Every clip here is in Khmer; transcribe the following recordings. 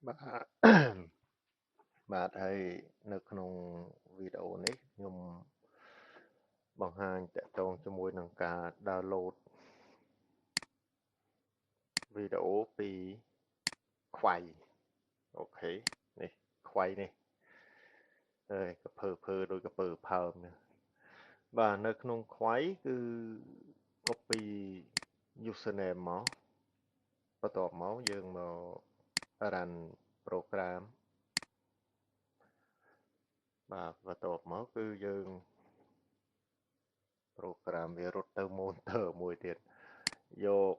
បាទ បាទហើយនៅក្នុងវីដេអូនេះខ្ញុំបង្ហាញតាក់ទងជាមួយនឹងការ download វីដេអូពីខ្វៃអូខេនេះខ្វៃនេះហើយកភើដូចកពើផើមនេះបាទនៅក្នុងខ្វៃគឺ copy username មកបន្ទាប់មកយើងមក run program បាទបន្ទាប់មកគឺយើង program វារត់ទៅ monitor មួយទៀតយក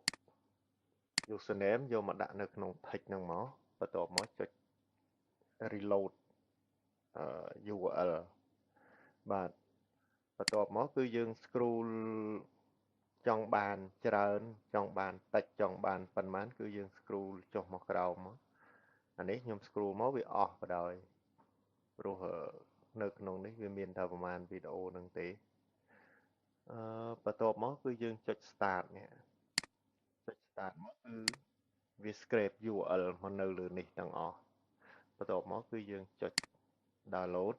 username យកមកដាក់នៅក្នុង text ហ្នឹងមកបន្ទាប់មកចុច reload URL បាទបន្ទាប់មកគឺយើង scroll ចង់បានច្រើនចង់បានតិចចង់បានប៉ុន្មានគឺយើង scroll ចុះមកក្រោមមកអានេះខ្ញុំ scroll មកវាអស់បដ ாய் ព្រោះនៅក្នុងនេះវាមានតែប្រហែលវីដេអូហ្នឹងទេបន្ទាប់មកគឺយើងចុច start នេះចុច start មកគឺវា scrape URL មកនៅលើនេះទាំងអស់បន្ទាប់មកគឺយើងចុច download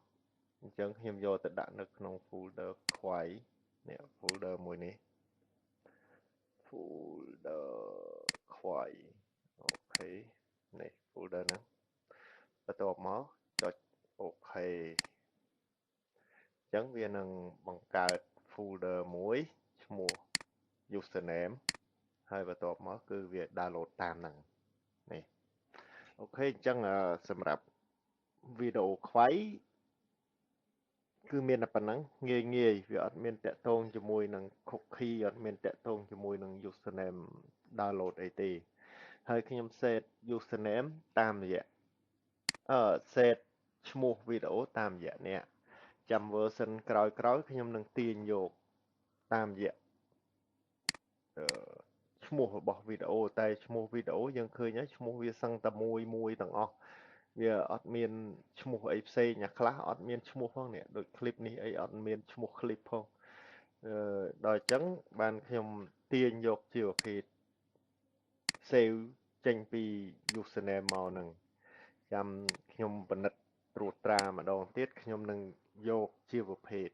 អញ្ចឹងខ្ញុំយកទៅដាក់នៅក្នុង folder ខ្វៃនេះ folder មួយនេះ folder ខ្វៃអូខេនេះ folder ហ្នឹងបន្ទាប់មកចុចអូខេអញ្ចឹងវានឹងបង្កើត folder មួយឈ្មោះ username ហើយបន្ទាប់មកគឺវា download តាមហ្នឹងនេះអូខេអញ្ចឹងសម្រាប់វីដេអូខ្វៃគឺមានតែប៉ុណ្ណឹងងាយវាអត់មានតាក់ទងជាមួយនឹង cookie អត់មានតាក់ទងជាមួយនឹង username download អីទេហើយខ្ញុំ set username តាមរយៈset ឈ្មោះវីដេអូតាមរយៈនេះចាំ version ក្រោយៗខ្ញុំនឹងទាញយកតាមរយៈឈ្មោះរបស់វីដេអូតែឈ្មោះវីដេអូយើងឃើញហើយឈ្មោះវាសឹងតែមួយទាំងអស់វាអត់មានឈ្មោះអីផ្សេងខ្លះអត់មានឈ្មោះផងនេះដូច clip នេះអីអត់មានឈ្មោះ clip ផងដល់អញ្ចឹងបានខ្ញុំទាញយកជាប្រភេទ save ចេញពី username មកហ្នឹងចាំខ្ញុំពិនិត្យត្រួតត្រាម្ដងទៀតខ្ញុំនឹងយកជាប្រភេទ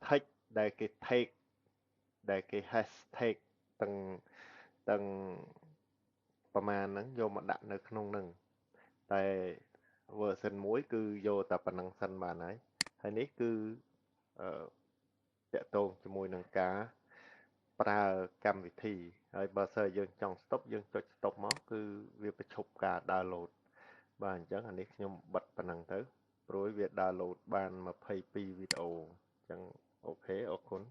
text ដែលគេ take ដែលគេ hashtag ទាំងទាំងប្រមាណហ្នឹងយកមកដាក់នៅក្នុងហ្នឹងតែ version មួយគឺយកតែប៉ុណ្្នឹងសិនបានហើយនេះគឺអឺតាក់ទងជាមួយនឹងការប្រើកម្មវិធីហើយបើសិនយើងចង់ stop យើងចុច stop មកគឺវាបញ្ឈប់ការ download បាទអញ្ចឹងអានេះខ្ញុំបិទប៉ុណ្ណឹងទៅព្រោះវា download បាន22វីដេអូអញ្ចឹងអូខេអរគុណ